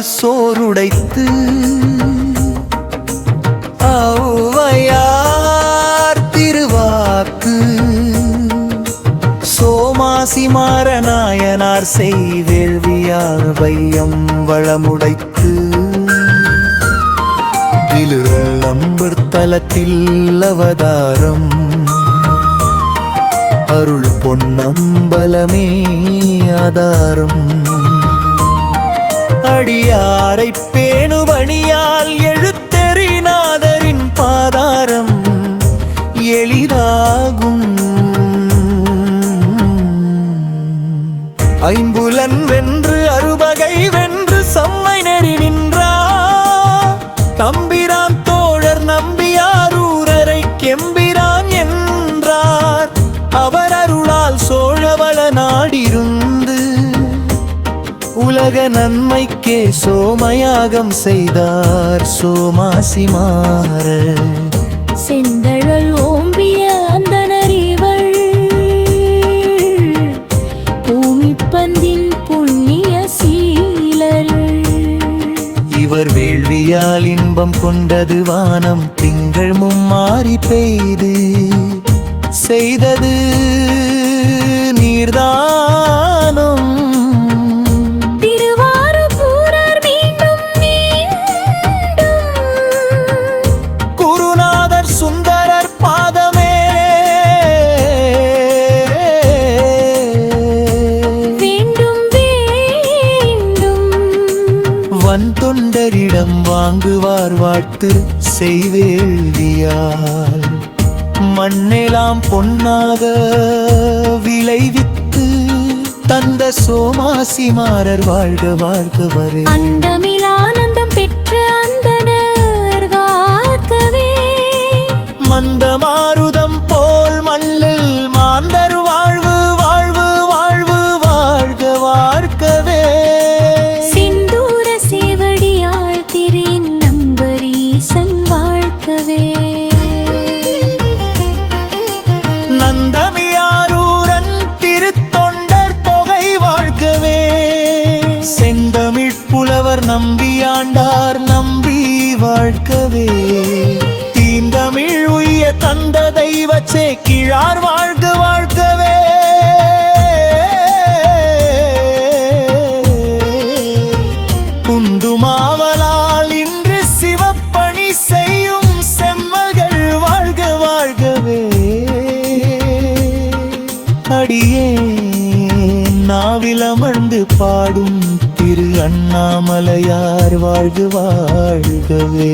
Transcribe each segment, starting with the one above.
சோறுடைத்து ஔவையார் திருவாக்கு சோமாசிமார நாயனார் செய்வேள்வியார் வையம் வளமுடைத்து அம்பர் தலத்தில் அவதாரம் அருள் பொன்னம்பலமே ஆதாரம் அடியாரை பேணுபணியால் எழுத்தெறிநாதரின் பாதாரம் எளிதாகும் ஐம்புலன் வென்று அறுபகை வென்று செம்மை நெறி நின்றார் தம்பிரான் தோழர் நம்பியாரூரரை கெம்பிரான் என்றார் அவர் அருளால் சோழவள நாடிருந்து உலக நன்மைக்கே சோமயாகம் செய்தார் சோமாசிமார செந்தழல் ஓம்பிய அந்தணரிவள் பூமிப்பந்தின் புண்ணிய சீலர் இவர் வேள்வியால் இன்பம் கொண்டது வானம் திங்கள் மும்மாறி பெய்து செய்தது நீர்தானம் திருவாரூரர் மீண்டும் மீண்டும் குருநாதர் சுந்தரர் பாதமே வேண்டும் வேண்டும் வன் தொண்டரிடம் வாங்குவார் வாழ்த்து செய்வேள்வியால் மண்ணெலாம் பொன்னாக விளைவித்து தந்த சோமாசிமாரர் வாழ்க வாழ்கவரே அண்டமில் ஆனந்தம் பெற்ற அந்தணர் காக்கவே மந்த மாருதம் போல் மண்ணில் மாந்தர் வாழ்வு வாழ்வு வாழ்வு வாழ்க வாழ்கவே சிந்தூர சேவடியாள் திரின் நம்பரீசன் வாழ்க்கவே நந்தமியாரூரன் திருத்தொண்டர் தொகை வாழ்கவே செந்தமிழ் புலவர் நம்பியாண்டார் நம்பி வாழ்கவே தீந்தமிழ் உய்ய தந்த தெய்வ சேக்கிழார் வாழ்க வாழ்கவே குந்துமாவலால் இன்று சிவப்பணி செய்யும் செம்மகள் வாழ்க வாழ்கவே அடியே நாவிலமர்ந்து பாடும் திரு அண்ணாமலையார் வாழ்க வாழ்கவே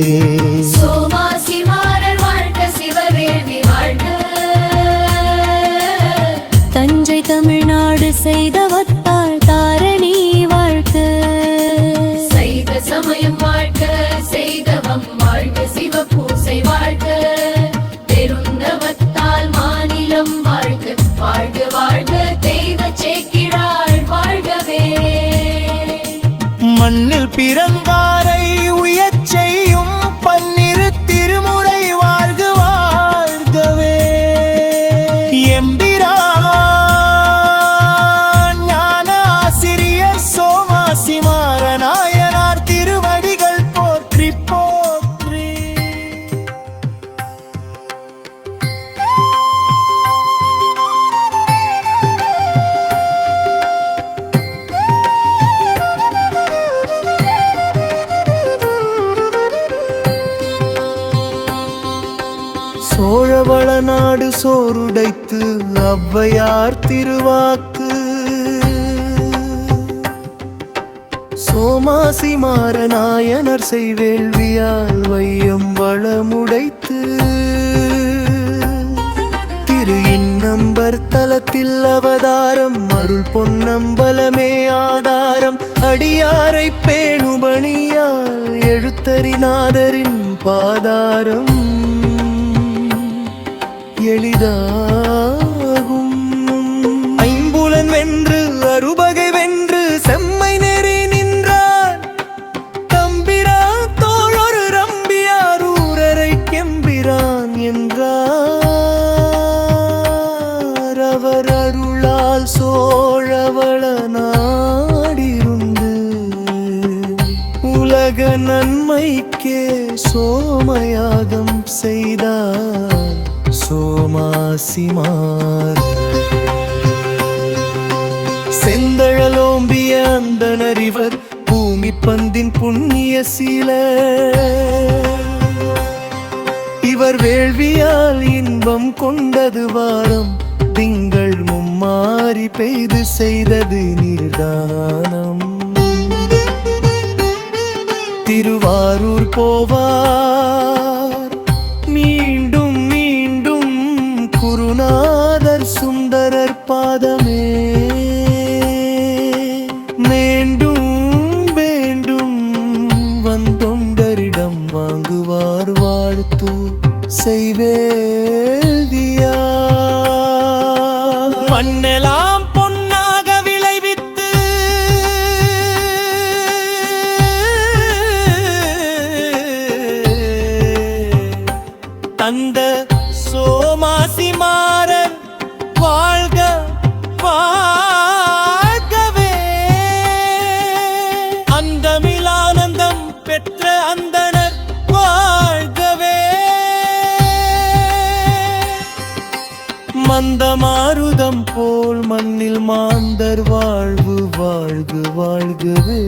சோமாசிமாரர் வாழ்க சிவவேள்வி வாழ்க தஞ்சை தமிழ்நாடு செய்தவத்தாள் தாரணி வாழ்க செய்த சமயம் வாழ்க செய்தவம் வாழ்க சிவபூசை வாழ்க பெருந்தவத்தால் மாநிலம் வாழ்க வாழ்க வாழ்க தெய்வ சேக்கிழார் வாழ்கவே மண்ணில் பிறந்தாரை உயச் செய்யும் பன்னிரு திருமுறை வாழ்க வாழ்கவே எம்பிரான் ஞான ஆசிரியர் சோமாசிமார நாயனார் திருவடிகள் போற்றி போற்றி சோழவள நாடு சோறுடைத்து ஔவையார் திருவாக்கு சோமாசிமார நாயனர் செய்வேள்வியால் வையம் வளமுடைத்து திரு இன்னம்பர் தலத்தில் அவதாரம் அருள் பொன்னம்பலமே ஆதாரம் அடியாரை பேணுபணியால் எழுத்தறிநாதரின் பாதாரம் எளிதாகும் ஐம்புலன் வென்று அறுபகை வென்று செம்மை நெறி நின்றார் தம்பிரான் தோழர் நம்பியாரூரரை கெம்பிரான் என்றார் அவர் அருளால் சோழவள நாடிருந்து சோமயாகம் செய்தார் சோமாசிமார். செந்தழலோம்பிய அந்தணர் இவர் பூமி பந்தின் புண்ணிய சீல. இவர் வேள்வியால் இன்பம் கொண்டது வாரம் திங்கள் மும்மாறி பெய்து செய்தது நிர்தானம். திருவாரூர் போவார் மீண்டும் மீண்டும் குருநாதர் சுந்தரர் பாதமே. மீண்டும் வேண்டும் வந்தொண்டரிடம் வாங்குவார் வாழ்த்து செய்வேதியா. மண்ணெலாம் பொன்னாக விளைவித்து தந்த சோமாசிமாரர் வாழ்க வாழ்கவே. அந்தமிலானந்தம் பெற்ற அந்தணர் வாழ்கவே. மந்தமாருதம் போல் மண்ணில் மாந்தர் வாழ்வு வாழ்க வாழ்கவே.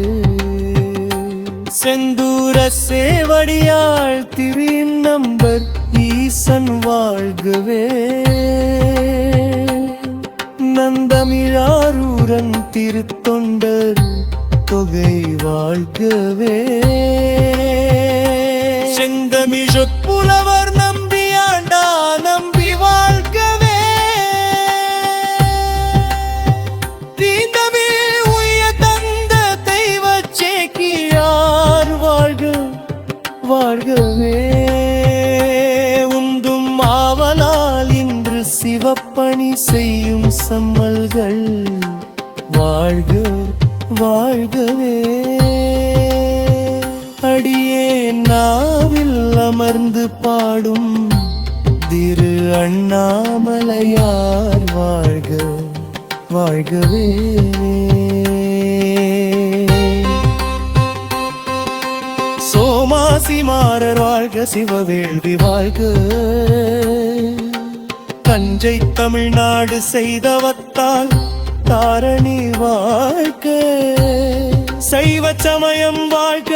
செந்தூர சேவடியாள் திருநம்பர் ஈசன் வாழ்கவே. நந்தமிழாரூரன் திருத்தொண்டர் தொகை வாழ்கவே. செந்தமிழப்புலவர் நம்பியாண்டா நம்பி வாழ்கவே. தீந்தமிழ் உய்ய தந்த தெய்வ சேக்கிழார் வாழ்க வாழ்கவே. உந்தும் ஆவலால் இன்று சிவப்பணி செய்யும் சம்மல்கள் வாழ்க வாழ்கவே. அடியே நாவில் அமர்ந்து பாடும் திரு அண்ணாமலையார் வாழ்க வாழ்கவே. சோமாசிமாரர் வாழ்க சிவவேள்வி வாழ்க. தஞ்சை தமிழ்நாடு செய்தவத்தால் தாரணி வாழ்க. சைவ சமயம் வாழ்க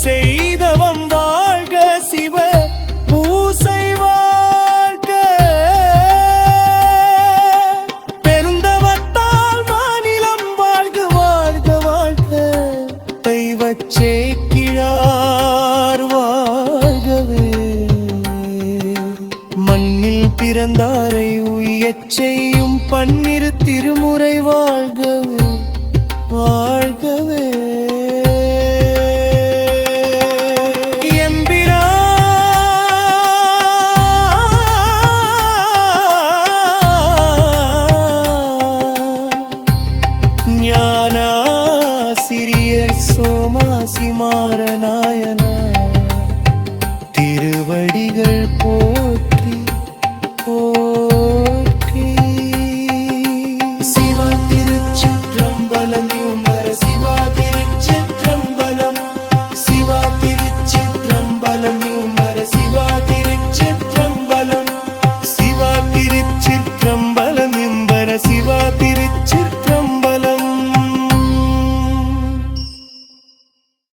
செய்தவம் வாழ்க சிவ பூசை வாழ்க. பெருந்தவத்தால் மாநிலம் வாழ்க வாழ்க வாழ்க. தெய்வ சேக்கிழார் வாழ்கவே. மண்ணில் பிறந்தாரை உய்யச் செய்யும் பன்னிரு திருமுறை வாழ்கவே வாழ்கவே. ஞானாசிரியர் சோமாசிமாரனாய்